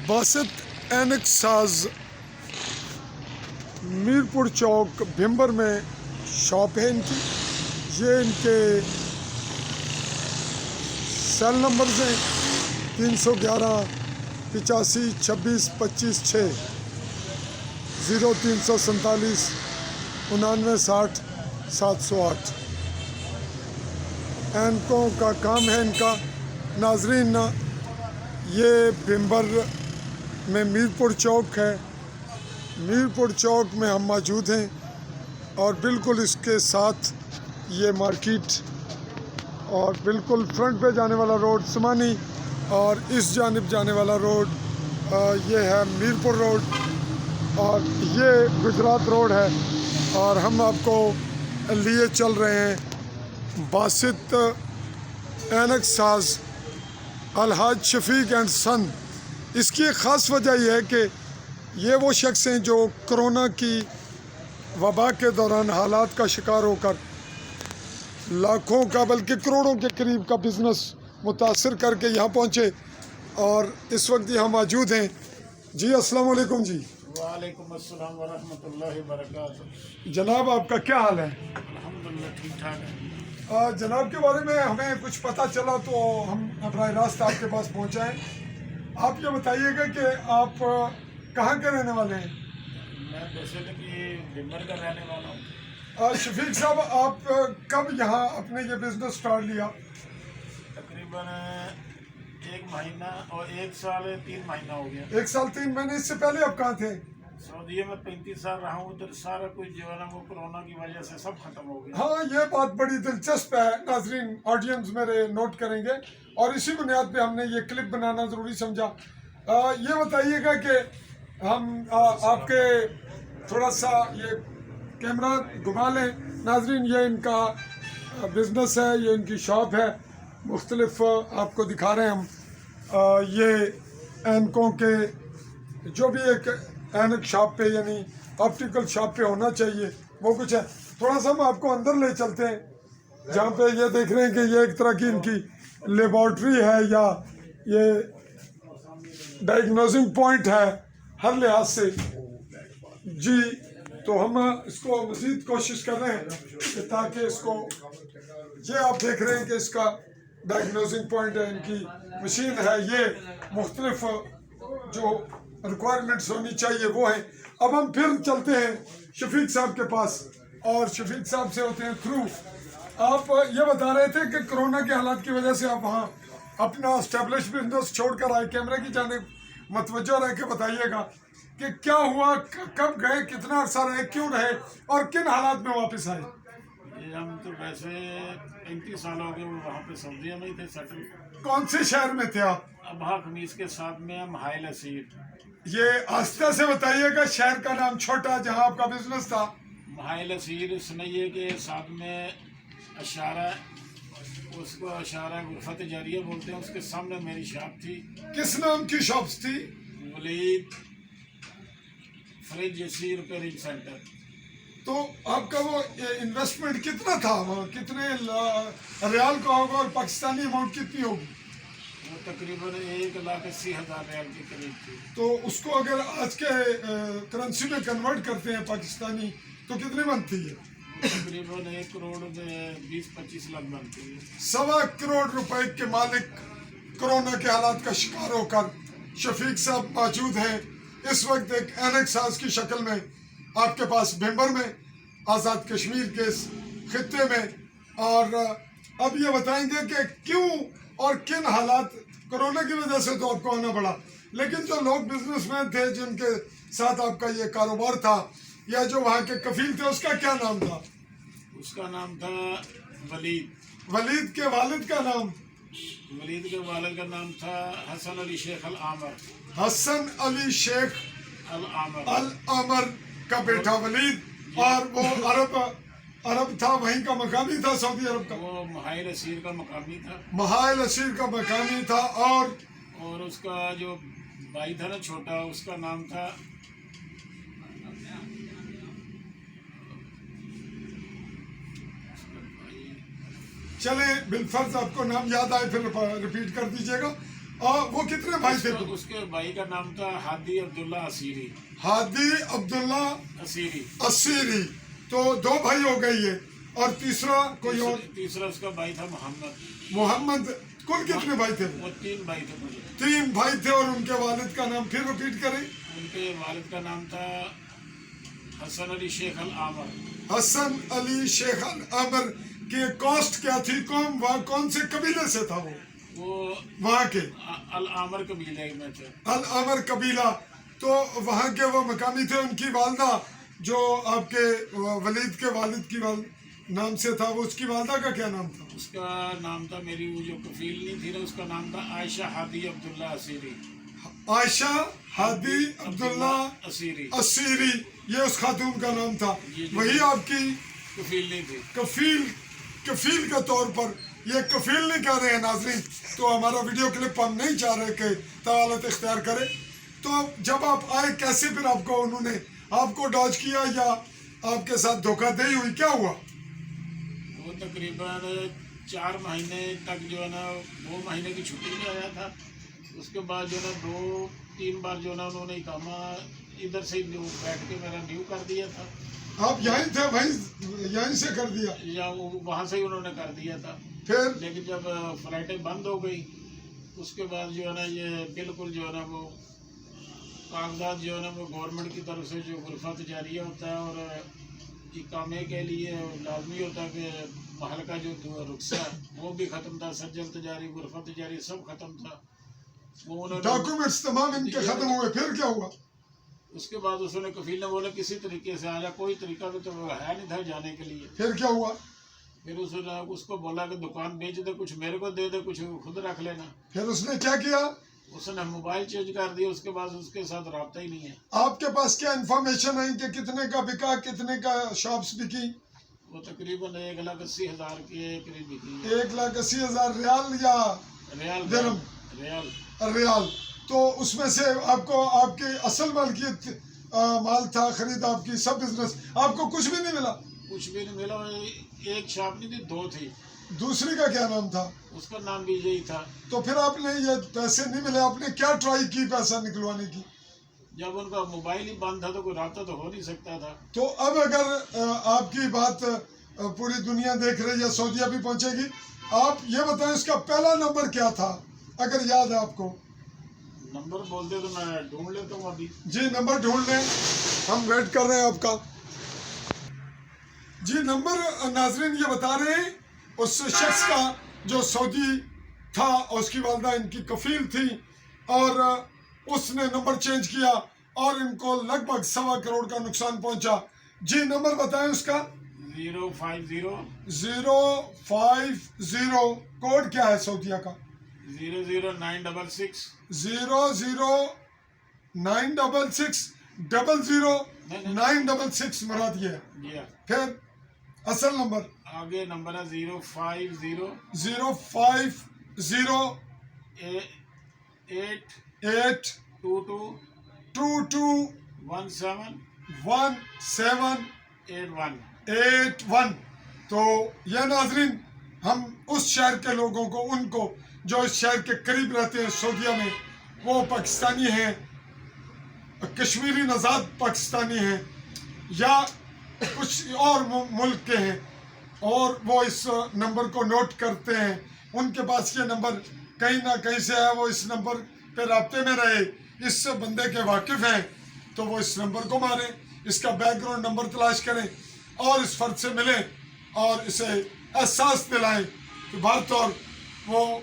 باسط اینک ساز میرپور چوک بھمبر میں شاپ ہے ان کی. یہ ان کے سیل نمبرز ہیں 311 85 26 25 6 0347 99 60 708. اینکوں کا کام ہے ان کا. ناظرین یہ بھمبر میں میرپور چوک ہے. میرپور چوک میں ہم موجود ہیں اور بالکل اس کے ساتھ یہ مارکیٹ اور بالکل فرنٹ پہ جانے والا روڈ سمانی اور اس جانب جانے والا روڈ یہ ہے میرپور روڈ اور یہ گجرات روڈ ہے. اور ہم آپ کو لیے چل رہے ہیں باسط اینک ساز الحاج شفیق اینڈ سن. اس کی ایک خاص وجہ یہ ہے کہ یہ وہ شخص ہیں جو کرونا کی وبا کے دوران حالات کا شکار ہو کر لاکھوں کا بلکہ کروڑوں کے قریب کا بزنس متاثر کر کے یہاں پہنچے اور اس وقت یہاں موجود ہیں. جی السلام علیکم. جی وعلیکم السلام ورحمۃ اللہ وبرکاتہ. جناب آپ کا کیا حال ہے؟ الحمدللہ ٹھیک ٹھاک ہے. جناب کے بارے میں ہمیں کچھ پتہ چلا تو ہم براہ راست آپ کے پاس پہنچائیں. آپ یہ بتائیے گا کہ آپ کہاں کے رہنے والے ہیں؟ میں بیسیکلی بھمبر کا رہنے والا ہوں. شفیق صاحب آپ کب یہاں اپنے یہ بزنس سٹارٹ لیا؟ تقریباً 1 مہینہ اور 1 سال 3 مہینہ ہو گیا. 1 سال 3 مہینے. اس سے پہلے آپ کہاں تھے؟ سعودیہ میں 35 سال رہا ہوں. ادھر سارا کچھ جو ہے نا وہ کرونا کی وجہ سے سب ختم ہو گیا. ہاں یہ بات بڑی دلچسپ ہے. ناظرین آڈینس میرے نوٹ کریں گے اور اسی بنیاد پہ ہم نے یہ کلپ بنانا ضروری سمجھا. یہ بتائیے گا کہ ہم آپ کے تھوڑا سا یہ کیمرہ گھما لیں. ناظرین یہ ان کا بزنس ہے, یہ ان کی شاپ ہے. مختلف آپ کو دکھا رہے ہیں ہم. یہ اینکوں کے جو بھی ایک اینک شاپ پہ یعنی آپٹیکل شاپ پہ ہونا چاہیے وہ کچھ ہے. تھوڑا سا ہم آپ کو اندر لے چلتے ہیں جہاں پہ یہ دیکھ رہے ہیں کہ یہ ایک طرح کی ان کی لیبارٹری ہے یا یہ ڈائگنوزنگ پوائنٹ ہے ہر لحاظ سے. جی تو ہم اس کو مزید کوشش کر رہے ہیں کہ تاکہ اس کو یہ آپ دیکھ رہے ہیں کہ اس کا ڈائگنوزنگ پوائنٹ ہے, ان کی مشین ہے, یہ مختلف جو ریکوائرمنٹس ہونی چاہیے وہ ہیں. اب ہم پھر چلتے ہیں شفیق صاحب کے پاس اور شفیق صاحب سے ہوتے ہیں تھرو. آپ یہ بتا رہے تھے کہ کرونا کے حالات کی وجہ سے آپ وہاں اپنا اسٹیبلش بزنس چھوڑ کر آئے. کیمرے کی جانب متوجہ رہ کے بتائیے گا کہ کیا ہوا, کب گئے, کتنا عرصہ رہے, کیوں رہے اور کن حالات میں واپس آئے؟ ہم تو ویسے 35 سال ہو گئے وہاں پہ سعودیہ میں ہی تھے سیٹل. کون سے شہر میں تھے آپ؟ ابہا خمیس کے ساتھ میں محائل اسیر. یہ آہستہ سے بتائیے گا. شہر کا نام چھوٹا جہاں آپ کا بزنس تھا. محائل اسیر اس نے یہ کہ ساتھ میں اشارہ, اس کو اشارہ غرفت جاریہ بولتے ہیں, اس کے سامنے میری شاپ تھی. کس نام کی شاپس تھی؟ ولید فریج اسی ریپیئرنگ سینٹر. تو آپ کا وہ انویسٹمنٹ کتنا تھا وہاں, کتنے ریال کا ہوگا اور پاکستانی اماؤنٹ کتنی ہوگی؟ وہ تقریباً 1,80,000 ریال کے قریب تھی. تو اس کو اگر آج کے کرنسی میں کنورٹ کرتے ہیں پاکستانی تو کتنے بنتی ہے؟ تقریباً 1 کروڑ 20-25 لاکھ بنتی ہے. 1.25 کروڑ روپے کے مالک کرونا کے حالات کا شکار ہو کر شفیق صاحب موجود ہیں اس وقت ایک اینک ساز کی شکل میں آپ کے پاس بھمبر میں, آزاد کشمیر کے اس خطے میں. اور اب یہ بتائیں گے کہ کیوں اور کن حالات, کرونا کی وجہ سے تو آپ کو آنا پڑا, لیکن جو لوگ بزنس مین تھے جن کے ساتھ آپ کا یہ کاروبار تھا یا جو وہاں کے کفیل تھے اس کا کیا نام تھا؟ اس کا نام تھا ولید. ولید کے والد کا نام؟ ولید کے والد کا نام تھا حسن علی شیخ العامر. حسن علی شیخ العامر کا بیٹا ولید. اور وہ عرب تھا, وہیں کا مقامی تھا, سعودی عرب کا. وہ محائل اسیر کا مقامی تھا. محائل اسیر کا مقامی تھا. اور اس کا جو بھائی تھا نا چھوٹا, اس کا نام تھا چلیں بالفرض آپ کو نام یاد آئے پھر ریپیٹ کر دیجیے گا. اور وہ کتنے بھائی تھے تم؟ اس کے بھائی کا نام تھا ہادی عبداللہ اسیری. ہادی عبداللہ اسیری. اسیری. تو 2 بھائی ہو گئی ہے. اور تیسرا کوئی اور؟ تیسرا اس کا بھائی تھا محمد. محمد. کل کتنے بھائی تھے؟ وہ 3 بھائی تھے مجھے. 3 بھائی تھے. اور ان کے والد کا نام پھر رپیٹ کریں. ان کے والد کا نام تھا حسن علی شیخ العامر. حسن علی شیخ العامر. کی کاسٹ کیا تھی؟ قوم وہاں کون سے قبیلے سے تھا وہ وہاں کے؟ العامر قبیلے میں تھے. العامر قبیلہ. تو وہاں کے وہ مقامی تھے. ان کی والدہ جو آپ کے ولید کے والد کی نام سے تھا، وہ اس کی والدہ کا کیا نام تھا؟ اس کا نام تھا، میری وہ جو کفیل نہیں تھی نا، اس کا نام تھا عائشہ ہادی عبداللہ اسیری. عائشہ ہادی عبداللہ اسیری. اسیری. یہ اس خاتون کا نام تھا. وہی آپ کی کفیل نہیں تھی. کفیل کے طور پر. یہ کفیل نہیں کہہ رہے ہیں ناظرین. تو ہمارا ویڈیو کلپ ہم نہیں چاہ رہے کہ طوالت اختیار کرے. تو جب آپ آئے کیسے پھر آپ کو انہوں نے آپ کو ڈاج کیا یا آپ کے ساتھ دھوکہ دہی ہوئی؟ کیا ہوا؟ وہ تقریباً 4 مہینے تک جو ہے نا 2 مہینے کی چھٹی میں آیا تھا. اس کے بعد جو ہے نا 2-3 بار جو ہے نا انہوں نے اقامہ ادھر سے بیٹھ کے میرا نیو کر دیا تھا. آپ یہیں تھے بھائی؟ یہیں سے کر دیا یا وہاں سے ہی انہوں نے کر دیا تھا. پھر لیکن جب فلائٹیں بند ہو گئی اس کے بعد جو ہے نا یہ بالکل جو ہے نا وہ کاغذات جو ہے نا وہ گورنمنٹ کی طرف سے جو غرفت جاریہ ہوتا ہے اور اقامے کے لیے لازمی ہوتا ہے کہ محل کا جو رخصہ وہ بھی ختم تھا. سجل تجاری غرفت تجاری سب ختم تھا. وہ انہوں نے ڈاکومنٹس تمام ان کے ختم ہوئے. پھر کیا ہوا؟ اس کے بعد اس نے کفیل نے بولا کسی طریقے سے آجا. کوئی طریقہ تو ہے نہیں تھا جانے کے لیے. پھر کیا ہوا؟ پھر اس نے اس کو بولا کہ دکان بیچ دے، کچھ میرے کو دے دے، کچھ خود رکھ لینا. پھر اس نے کیا کیا؟ اس نے موبائل چینج کر دیا. اس کے بعد اس کے ساتھ رابطہ ہی نہیں ہے. آپ کے پاس کیا انفارمیشن ہے کہ کتنے کا بکا، کتنے کا شاپس بکی؟ وہ تقریباً 1,80,000 کے قریب بکی. 1,80,000 ریال یا ریال. درہم؟ ریال. ریال. تو اس میں سے آپ کو آپ کی اصل ملکیت مال تھا، خرید آپ کی، سب بزنس، آپ کو کچھ بھی نہیں ملا؟ کچھ بھی نہیں ملا. ایک شاپ نہیں تھی، 2 تھی. دوسری کا کیا نام تھا؟ اس کا نام بھی یہی تھا. تو پھر آپ نے یہ پیسے نہیں ملے، آپ نے کیا ٹرائی کی پیسہ نکلوانے کی؟ جب ان کا موبائل ہی بند تھا تو کوئی رابطہ تو ہو نہیں سکتا تھا. تو اب اگر آپ کی بات پوری دنیا دیکھ رہی ہے، سعودیہ بھی پہنچے گی، آپ یہ بتائیں اس کا پہلا نمبر کیا تھا اگر یاد ہے آپ کو؟ نمبر بولتے تو میں ڈھونڈ لیتا ہوں ابھی. جی نمبر ڈھونڈ لیں، ہم ویٹ کر رہے ہیں آپ کا. جی نمبر ناظرین یہ بتا رہے ہیں اس شخص کا جو سعودی تھا اور اس کی والدہ ان کی کفیل تھی، اور اس نے نمبر چینج کیا اور ان کو لگ بھگ 1.25 کروڑ کا نقصان پہنچا. جی نمبر بتائیں اس کا. 050 کوڈ کیا ہے سعودیہ کا؟ 00966 00966 00966 مراد یہ ہے. جی ہاں. پھر اصل نمبر آگے نمبر ہے 050 050 8 22 22 17 81. تو یہ ناظرین ہم اس شہر کے لوگوں کو، ان کو جو اس شہر کے قریب رہتے ہیں سعودیہ میں، وہ پاکستانی ہیں، کشمیری نژاد پاکستانی ہیں یا کچھ اور ملک کے ہیں، اور وہ اس نمبر کو نوٹ کرتے ہیں، ان کے پاس یہ نمبر کہیں نہ کہیں سے ہے، وہ اس نمبر پہ رابطے میں رہے، اس بندے کے واقف ہیں، تو وہ اس نمبر کو ماریں، اس کا بیک گراؤنڈ نمبر تلاش کریں اور اس فرد سے ملیں اور اسے احساس دلائیں کہ بہر طور وہ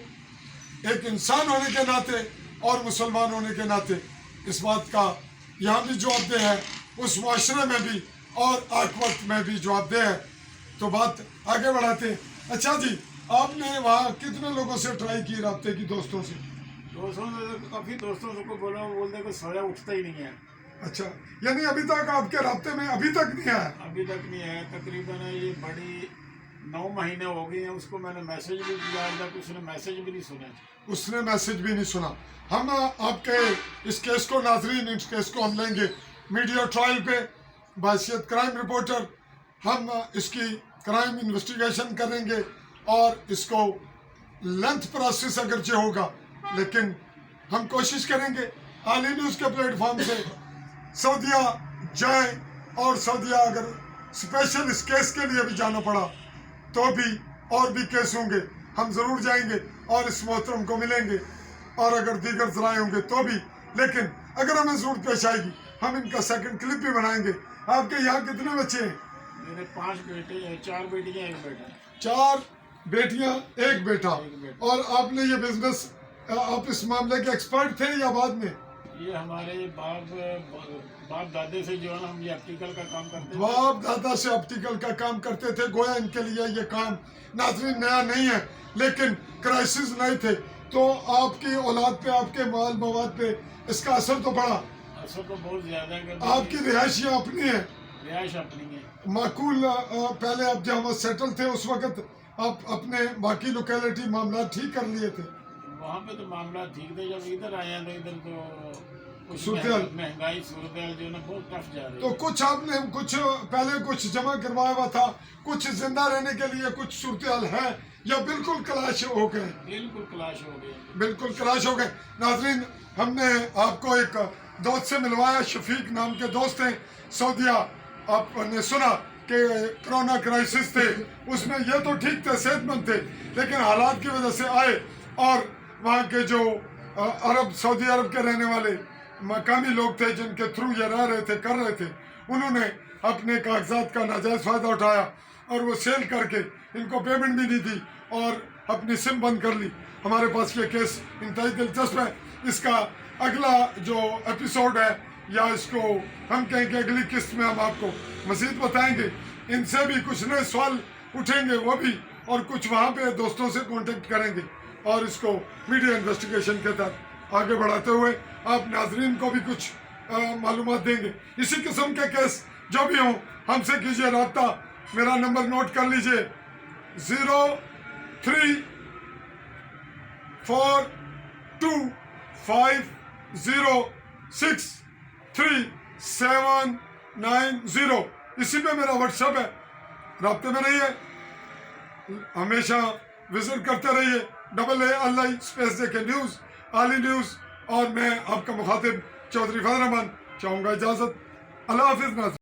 ایک انسان ہونے کے ناطے اور مسلمان ہونے کے ناطے اس بات کا یہاں بھی جواب دہ ہے، اس معاشرے میں بھی اور آخرت میں بھی جواب دہ ہے. تو بات آگے بڑھاتے ہیں. اچھا جی، آپ نے وہاں کتنے لوگوں سے ٹرائی کی رابطے کی؟ دوستوں سے؟ کافی دوستوں کو بولا، وہ بولتے کہ سویا اٹھتا ہی نہیں ہے. اچھا، یعنی ابھی تک آپ کے رابطے میں ابھی تک نہیں آیا؟ ابھی تک نہیں ہے. تقریباً یہ بڑی 9 مہینے ہو گئے ہیں. اس کو میں نے میسج بھی کیا تھا، اس نے میسج بھی نہیں سنا. اس نے میسج بھی نہیں سنا. ہم آپ کے اس کیس کو ناظرین، اس کیس کو ہم لیں گے میڈیا ٹرائل پہ بحیثیت کرائم رپورٹر. ہم اس کی کرائم انویسٹیگیشن کریں گے اور اس کو لینتھ پروسیس اگرچہ ہوگا لیکن ہم کوشش کریں گے عالی نیوز کے پلیٹ فارم سے سعودیہ جائیں، اور سعودیہ اگر اسپیشل اس کیس کے لیے بھی جانا پڑا تو بھی، اور بھی کیس ہوں گے، ہم ضرور جائیں گے اور اس محترم کو ملیں گے، اور اگر دیگر ذرائع ہوں گے تو بھی. لیکن اگر ہمیں ضرورت پیش آئے گی ہم ان کا سیکنڈ کلپ بھی بنائیں گے. آپ کے یہاں کتنے بچے ہیں؟ میرے 5 بیٹے ہیں، 4 بیٹیاں 1 بیٹا. 4 بیٹیاں 1 بیٹا. ایک بیٹا. اور آپ نے یہ بزنس، آپ اس معاملے کے ایکسپرٹ تھے یا بعد میں؟ یہ ہمارے باپ دادے سے جو ہے نا ہم یہ آپٹیکل کا کام کرتے ہیں. باپ دادا سے آپٹیکل کا کام کرتے تھے. گویا ان کے لیے یہ کام ناظرین نیا نہیں ہے، لیکن کرائسس نہیں تھے تو آپ کی اولاد پہ، آپ کے مال مواد پہ اس کا اثر تو پڑا. اثر تو بہت زیادہ ہے. آپ کی رہائشیاں اپنی ہیں، رہائش اپنی ہے. معقول. پہلے آپ جہاں سیٹل تھے اس وقت آپ اپنے باقی لوکیلٹی معاملات ٹھیک کر لیے تھے؟ وہاں پہ تو معاملات ٹھیک تھے. جب ادھر آئے ہیں تو ادھر تو کچھ صورتحال مہنگائی صورتحال جو ہے نا بہت ٹف جا رہی تو ہے. کچھ آپ نے پہلے کچھ جمع کروایا ہوا تھا، کچھ زندہ رہنے کے لیے کچھ صورتحال ہے یا بالکل کلاش ہو گئے؟ بالکل کلاش ہو گئے. بالکل کلاش ہو گئے. ناظرین ہم نے آپ کو ایک دوست سے ملوایا، شفیق نام کے دوست ہیں سعودیہ. آپ نے سنا کہ کرونا کرائسس تھے، اس میں یہ تو ٹھیک تھے، صحت مند تھے، لیکن حالات کی وجہ سے آئے اور وہاں کے جو سعودی عرب کے رہنے والے مقامی لوگ تھے جن کے تھرو یہ رہ رہے تھے، کر رہے تھے، انہوں نے اپنے کاغذات کا ناجائز فائدہ اٹھایا اور وہ سیل کر کے ان کو پیمنٹ بھی نہیں دی اور اپنی سم بند کر لی. ہمارے پاس یہ کیس انتہائی دلچسپ ہے. اس کا اگلا جو ایپیسوڈ ہے، یا اس کو ہم کہیں کہ اگلی قسط میں ہم آپ کو مزید بتائیں گے. ان سے بھی کچھ نئے سوال اٹھیں گے وہ بھی، اور کچھ وہاں پہ دوستوں سے کانٹیکٹ کریں گے اور اس کو میڈیا انویسٹیگیشن کے تحت آگے بڑھاتے ہوئے آپ ناظرین کو بھی کچھ معلومات دیں گے. اسی قسم کے کیس جو بھی ہوں ہم سے کیجیے رابطہ. میرا نمبر نوٹ کر لیجیے: 0325063790. اسی پہ میرا واٹس ایپ ہے. رابطے میں رہیے، ہمیشہ وزٹ کرتے رہیے AALI دے کے نیوز، عالی نیوز. اور میں آپ کا مخاطب چودھری فضل الرحمان چاہوں گا اجازت. اللہ حافظ ناظرین.